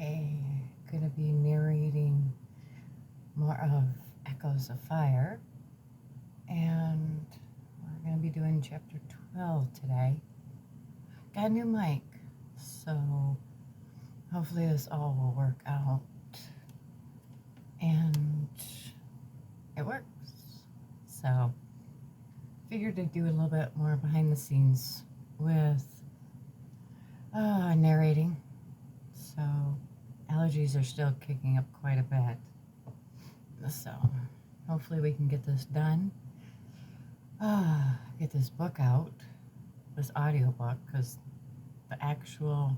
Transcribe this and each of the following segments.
Okay, gonna be narrating more of Echoes of Fire, and we're gonna be doing chapter 12 today. Got a new mic, so hopefully this all will work out, and it works. So, figured to do a little bit more behind the scenes with narrating. So, allergies are still kicking up quite a bit. So, hopefully we can get this done. Get this book out, this audiobook, because the actual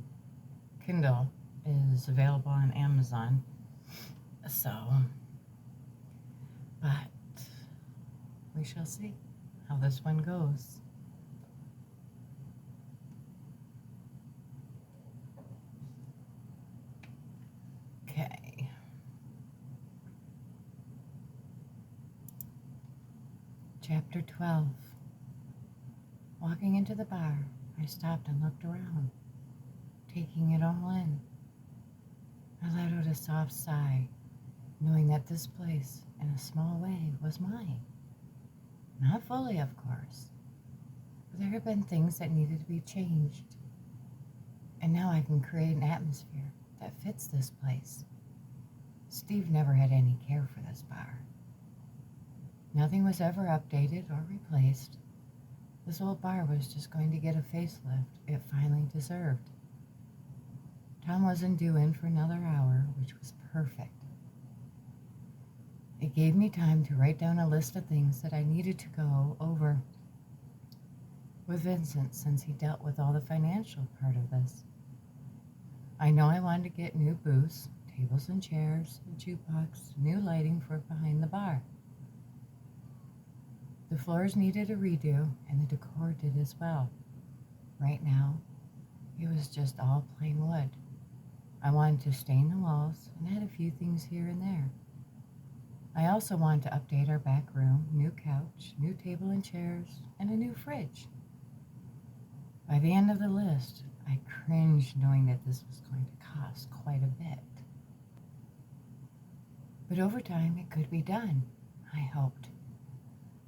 Kindle is available on Amazon. So, but we shall see how this one goes. Okay. Chapter 12. Walking into the bar, I stopped and looked around, taking it all in. I let out a soft sigh, knowing that this place, in a small way, was mine. Not fully, of course, but there had been things that needed to be changed. And now I can create an atmosphere that fits this place. Steve never had any care for this bar. Nothing was ever updated or replaced. This old bar was just going to get a facelift it finally deserved. Tom wasn't due in for another hour, which was perfect. It gave me time to write down a list of things that I needed to go over with Vincent since he dealt with all the financial part of this. I know I wanted to get new booths, tables and chairs, a jukebox, new lighting for behind the bar. The floors needed a redo, and the decor did as well. Right now, it was just all plain wood. I wanted to stain the walls and add a few things here and there. I also wanted to update our back room, new couch, new table and chairs, and a new fridge. By the end of the list, I cringed knowing that this was going to cost quite a bit. But over time, it could be done, I hoped.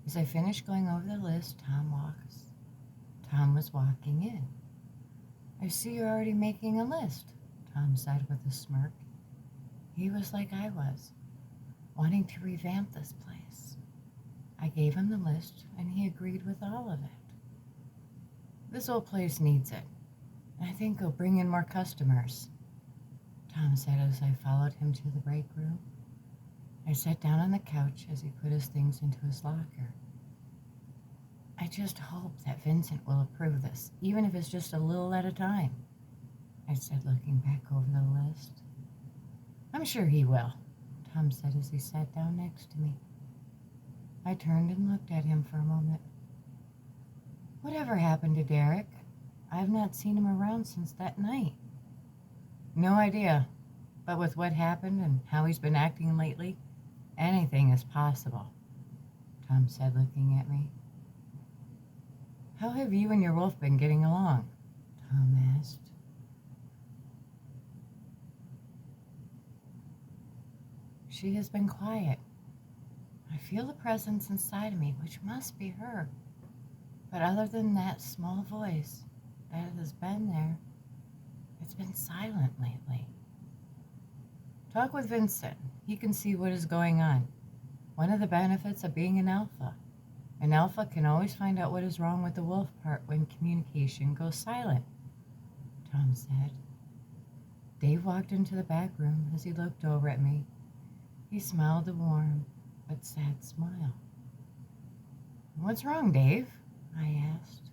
As I finished going over the list, Tom was walking in. I see you're already making a list, Tom said with a smirk. He was like I was, wanting to revamp this place. I gave him the list, and he agreed with all of it. This old place needs it, and I think it'll bring in more customers, Tom said as I followed him to the break room. I sat down on the couch as he put his things into his locker. I just hope that Vincent will approve this, even if it's just a little at a time, I said, looking back over the list. I'm sure he will, Tom said as he sat down next to me. I turned and looked at him for a moment. Whatever happened to Derek? I've not seen him around since that night. No idea, but with what happened and how he's been acting lately, anything is possible, Tom said, looking at me. How have you and your wolf been getting along? Tom asked. She has been quiet. I feel the presence inside of me, which must be her. But other than that small voice that has been there, it's been silent lately. Talk with Vincent. He can see what is going on. One of the benefits of being an alpha. An alpha can always find out what is wrong with the wolf part when communication goes silent, Tom said. Dave walked into the back room as he looked over at me. He smiled a warm but sad smile. What's wrong, Dave? I asked.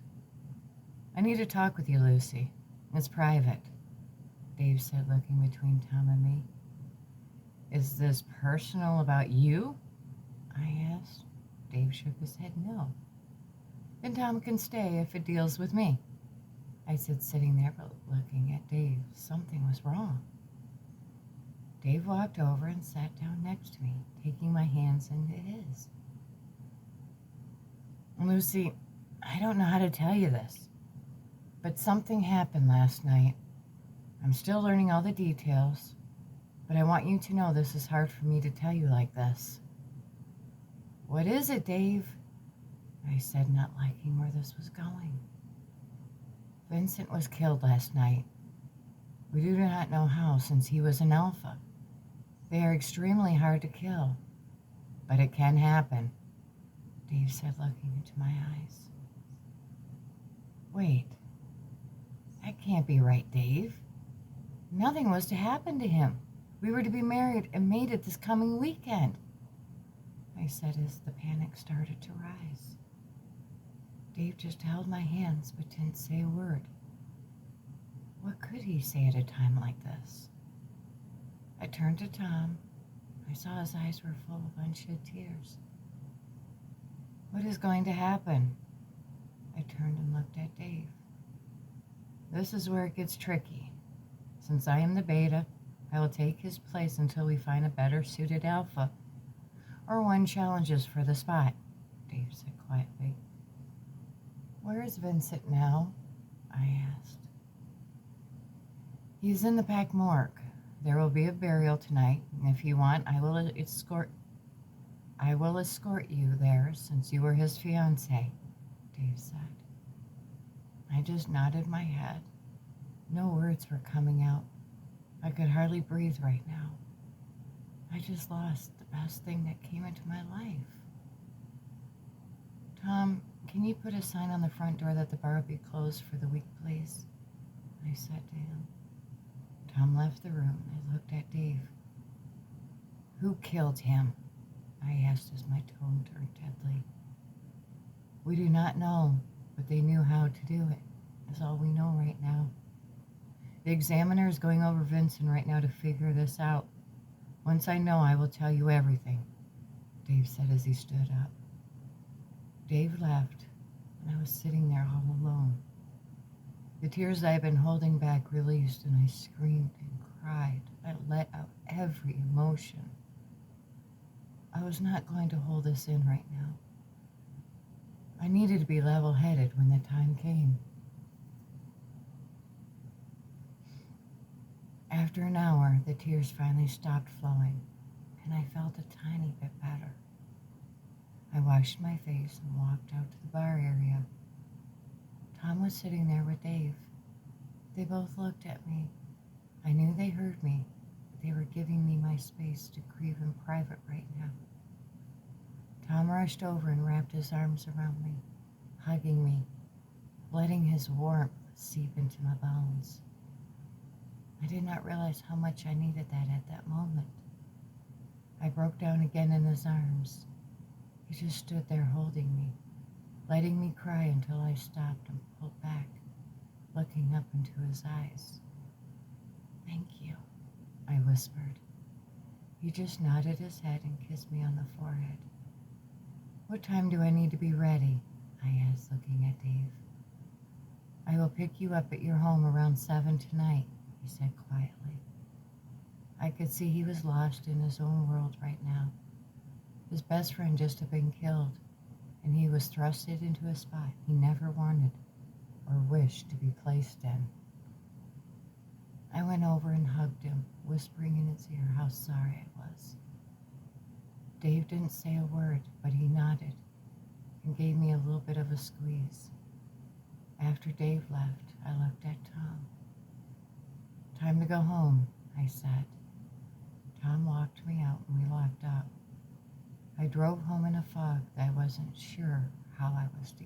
I need to talk with you, Lucy. It's private, Dave said, looking between Tom and me. Is this personal about you? I asked. Dave shook his head no. Then Tom can stay if it deals with me, I said, sitting there but looking at Dave. Something was wrong. Dave walked over and sat down next to me, taking my hands into his. Lucy, I don't know how to tell you this, but something happened last night. I'm still learning all the details, but I want you to know this is hard for me to tell you like this. What is it, Dave? I said, not liking where this was going. Vincent was killed last night. We do not know how, since he was an alpha. They are extremely hard to kill, but it can happen, Dave said, looking into my eyes. Wait, that can't be right, Dave. Nothing was to happen to him. We were to be married and mated this coming weekend, I said as the panic started to rise. Dave just held my hands but didn't say a word. What could he say at a time like this? I turned to Tom. I saw his eyes were full of unshed tears. What is going to happen? I turned and looked at Dave. This is where it gets tricky. Since I am the beta, I will take his place until we find a better suited alpha, or one challenges for the spot, Dave said quietly. Where is Vincent now? I asked. He's in the pack morgue. There will be a burial tonight, and if you want, I will escort you there since you were his fiancé, Dave said. I just nodded my head. No words were coming out. I could hardly breathe right now. I just lost the best thing that came into my life. Tom, can you put a sign on the front door that the bar will be closed for the week, please? I said to him. Tom left the room and I looked at Dave. Who killed him? I asked as my tone turned deadly. We do not know, but they knew how to do it. That's all we know right now. The examiner is going over Vincent right now to figure this out. Once I know, I will tell you everything, Dave said as he stood up. Dave left, and I was sitting there all alone. The tears I had been holding back released, and I screamed and cried. I let out every emotion. I was not going to hold this in right now. I needed to be level-headed when the time came. After an hour, the tears finally stopped flowing, and I felt a tiny bit better. I washed my face and walked out to the bar area. Tom was sitting there with Dave. They both looked at me. I knew they heard me, but they were giving me my space to grieve in private right now. Tom rushed over and wrapped his arms around me, hugging me, letting his warmth seep into my bones. I did not realize how much I needed that at that moment. I broke down again in his arms. He just stood there holding me, letting me cry until I stopped and pulled back, looking up into his eyes. Thank you, I whispered. He just nodded his head and kissed me on the forehead. What time do I need to be ready? I asked, looking at Dave. I will pick you up at your home around 7 tonight, he said quietly. I could see he was lost in his own world right now. His best friend just had been killed, and he was thrusted into a spot he never wanted or wished to be placed in. I went over and hugged him, whispering in his ear how sorry I was. Dave didn't say a word, but he nodded and gave me a little bit of a squeeze. After Dave left, I looked at Tom. Time to go home, I said. Tom walked me out and we locked up. I drove home in a fog that I wasn't sure how I was to